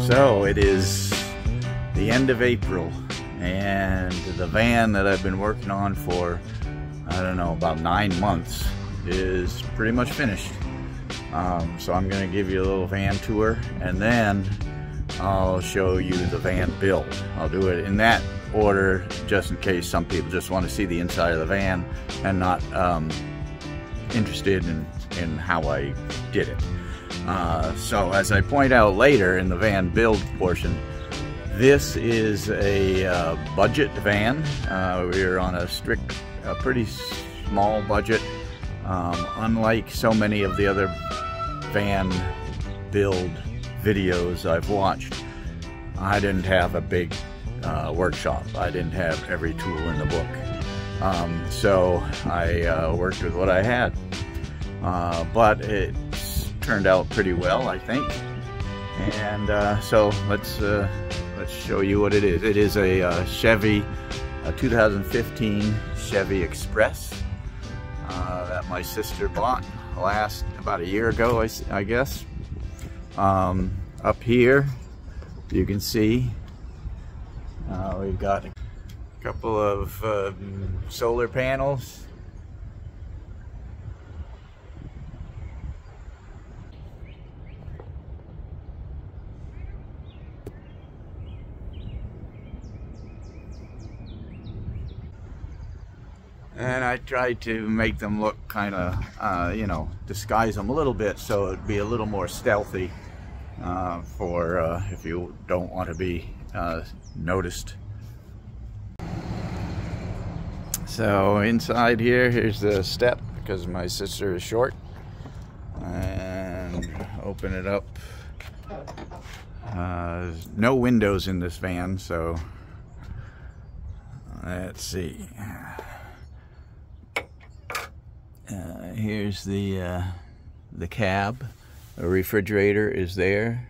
So it is the end of April, and the van that I've been working on for, I don't know, about 9 months is pretty much finished. So I'm going to give you a little van tour, and then I'll show you the van build. I'll do it in that order just in case some people just want to see the inside of the van and not interested in how I did it. So as I point out later in the van build portion, this is a budget van. We're on a pretty small budget. Unlike so many of the other van build videos I've watched, I didn't have a big workshop. I didn't have every tool in the book. So I worked with what I had. But it turned out pretty well, I think. And so let's show you what it is. It is a Chevy, a 2015 Chevy Express that my sister bought about a year ago, I guess. Up here, you can see we've got a couple of solar panels. And I tried to make them look kind of, you know, disguise them a little bit so it'd be a little more stealthy for if you don't want to be noticed. So inside here's the step because my sister is short. And open it up. No windows in this van, so let's see. Here's the cab. A refrigerator is there.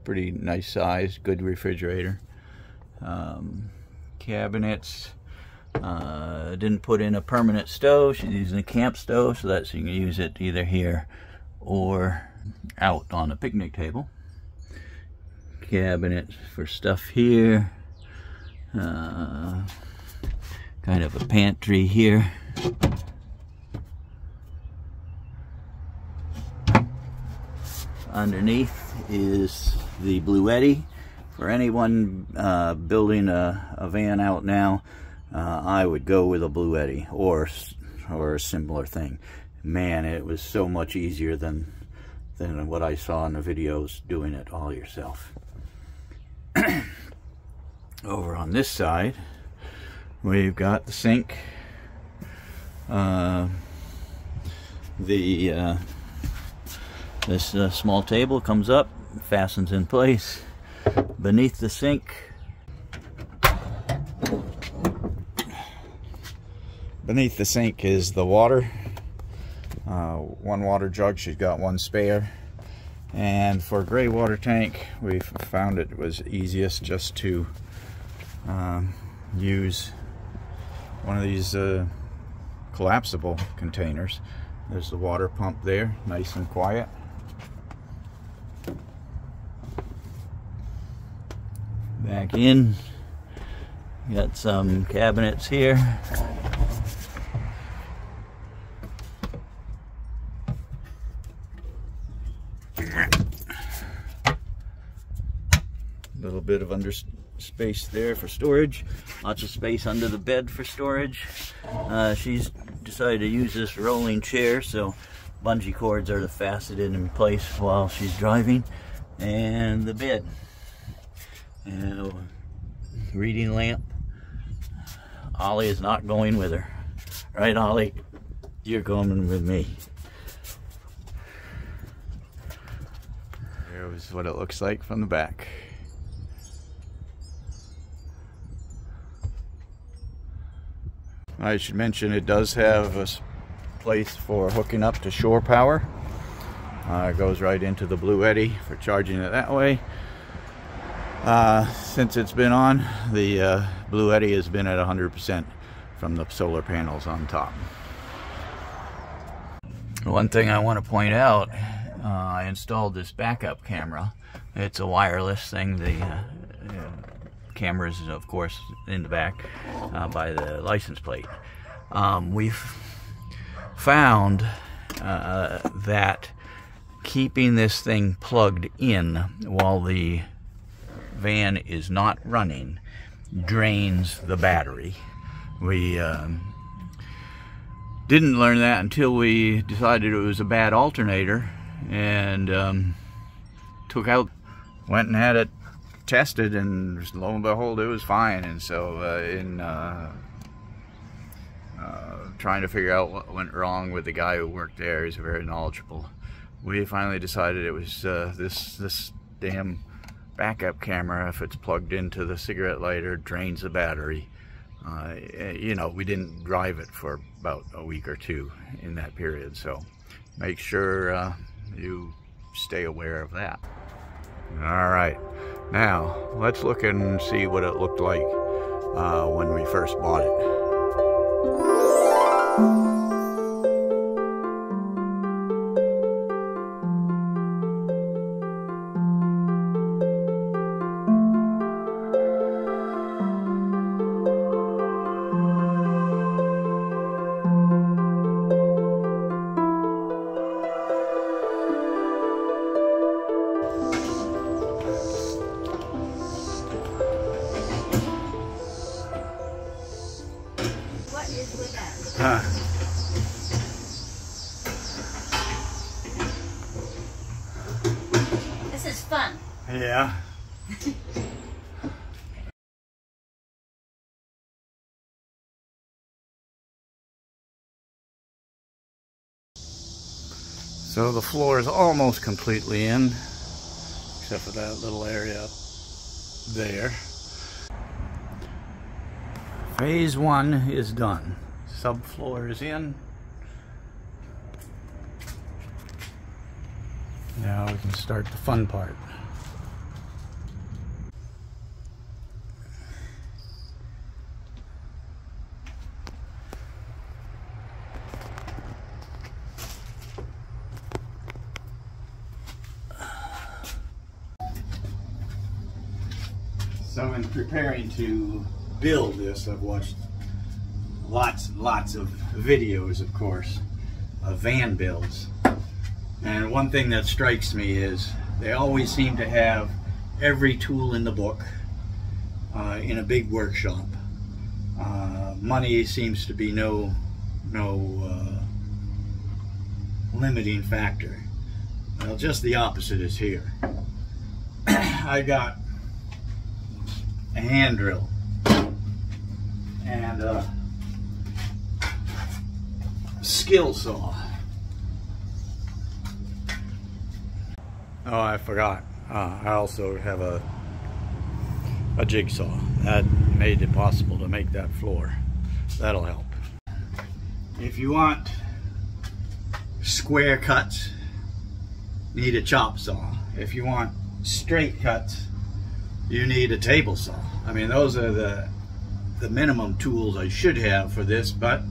Pretty nice size, good refrigerator. Cabinets. Didn't put in a permanent stove. She's using a camp stove, so that you can use it either here or out on a picnic table. Cabinet for stuff here. Kind of a pantry here. Underneath is the Bluetti. For anyone building a van out now, I would go with a Bluetti or a similar thing. Man, it was so much easier than what I saw in the videos doing it all yourself. Over on this side, we've got the sink. This small table comes up, fastens in place. Beneath the sink, is the water. One water jug, she's got one spare. And for a gray water tank, we found it was easiest just to use one of these collapsible containers. There's the water pump there, nice and quiet. Back in, got some cabinets here. Little bit of space there for storage. Lots of space under the bed for storage. She's decided to use this rolling chair, so bungee cords are faceted in place while she's driving. And the bed. And a reading lamp. Ollie is not going with her. Right, Ollie? You're coming with me. Here's what it looks like from the back. I should mention it does have a place for hooking up to shore power. It goes right into the Bluetti for charging it that way. Since it's been on, the Bluetti has been at 100% from the solar panels on top. One thing I want to point out, I installed this backup camera. It's a wireless thing. The camera is, of course, in the back by the license plate. We've found that keeping this thing plugged in while the van is not running drains the battery. We didn't learn that until we decided it was a bad alternator, and went and had it tested, and lo and behold, it was fine. And so in trying to figure out what went wrong with the guy who worked there, he's very knowledgeable, we finally decided it was this damn backup camera. If it's plugged into the cigarette lighter, drains the battery. You know, we didn't drive it for about a week or two in that period, so make sure you stay aware of that. All right, now let's look and see what it looked like when we first bought it. This is fun. Yeah. So the floor is almost completely in, except for that little area up there. Phase 1 is done. Subfloor is in. Now we can start the fun part. So in preparing to build this, I've watched lots and lots of videos, of course, of van builds. And one thing that strikes me is they always seem to have every tool in the book in a big workshop. Money seems to be no limiting factor. Well, just the opposite is here. I got a hand drill and a skill saw. Oh, I forgot. I also have a jigsaw. That made it possible to make that floor. That'll help. If you want square cuts, you need a chop saw. If you want straight cuts, you need a table saw. I mean, those are the minimum tools I should have for this, but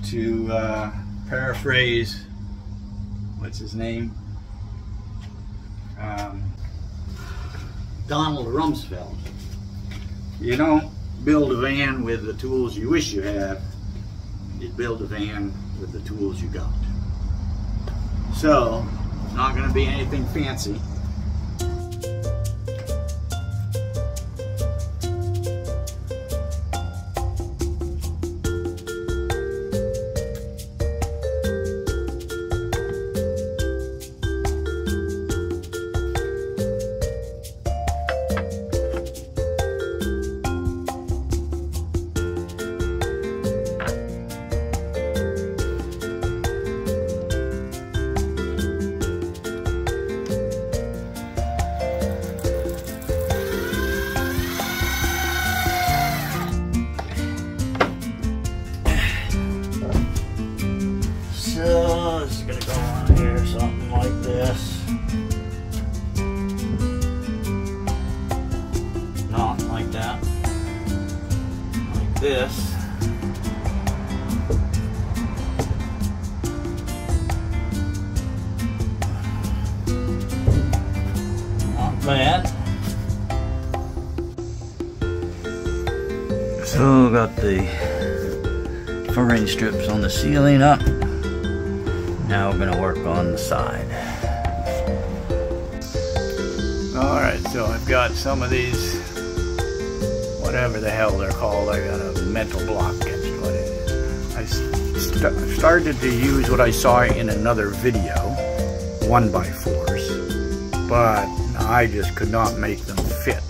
to paraphrase, what's his name? Donald Rumsfeld. You don't build a van with the tools you wish you had. You build a van with the tools you got. So, it's not going to be anything fancy. So it's gonna go on here, something like this. Not like that. Like this. fan. So got the furring strips on the ceiling up. Now we're gonna work on the side. Alright, so I've got some of these, whatever the hell they're called. I got a mental block against what it is. I started to use what I saw in another video, 1x4s, but I just could not make them fit.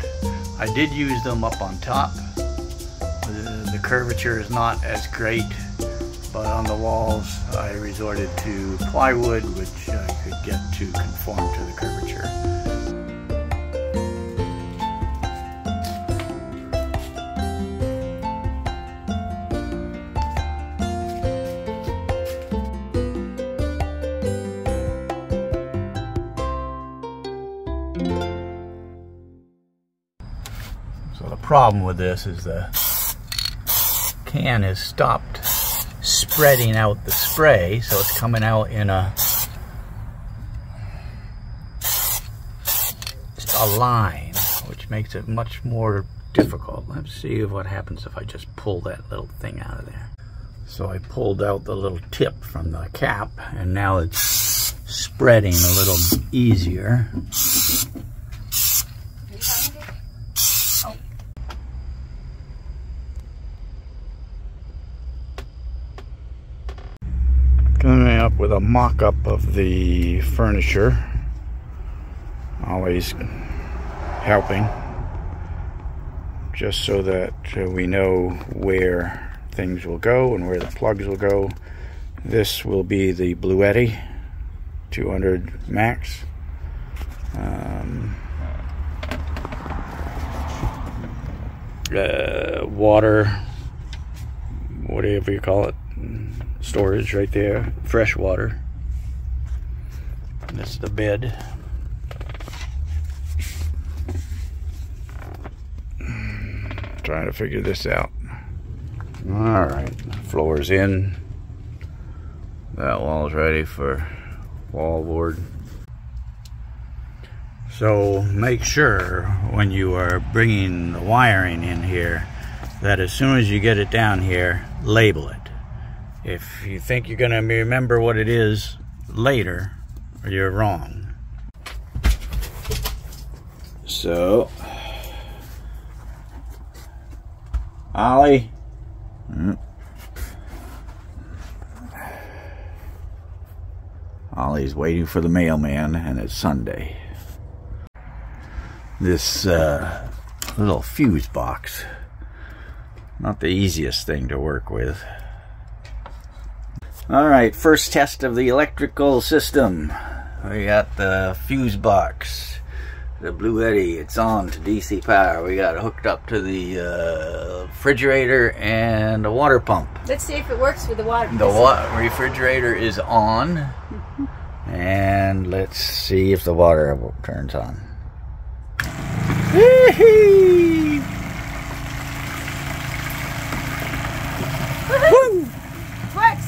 I did use them up on top. The curvature is not as great, but on the walls I resorted to plywood, which I could get to conform to the curvature. So the problem with this is the can has stopped spreading out the spray, so it's coming out in a line, which makes it much more difficult. Let's see what happens if I just pull that little thing out of there. So I pulled out the little tip from the cap, and now it's spreading a little easier. Coming up with a mock-up of the furniture, always helping, just so that we know where things will go and where the plugs will go. This will be the Bluetti 200 Max. Water, whatever you call it, storage right there, fresh water. And this is the bed. Trying to figure this out. Alright, floor's in. That wall's ready for wallboard. So make sure when you are bringing the wiring in here that as soon as you get it down here, label it. If you think you're going to remember what it is later, you're wrong. So, Ollie. Ollie's waiting for the mailman, and it's Sunday. This little fuse box, not the easiest thing to work with. Alright, first test of the electrical system. We got the fuse box, the Bluetti. It's on to DC power. We got it hooked up to the refrigerator and a water pump. Let's see if it works with the water. The refrigerator is on. And let's see if the water turns on. Woo-hoo! Woo! Works!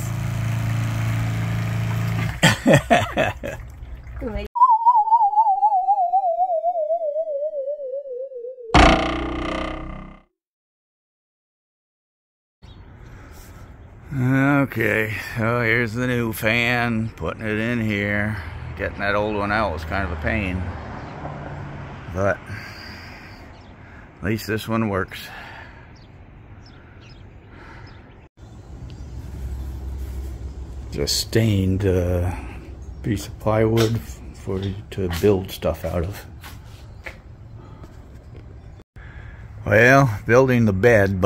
Okay, so here's the new fan, putting it in here. Getting that old one out was kind of a pain, but at least this one works. Just stained piece of plywood to build stuff out of. Well, building the bed,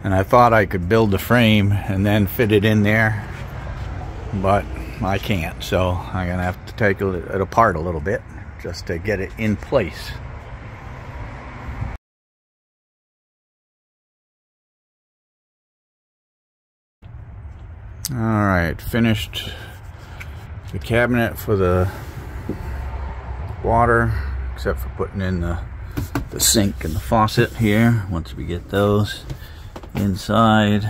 and I thought I could build the frame and then fit it in there, but I can't, so I'm gonna have to take it apart a little bit just to get it in place. Alright, finished the cabinet for the water, except for putting in the sink and the faucet here. Once we get those inside,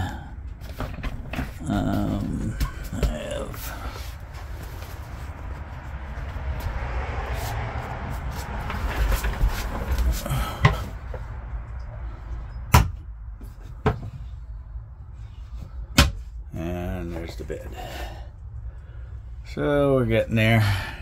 I have to bed. So we're getting there.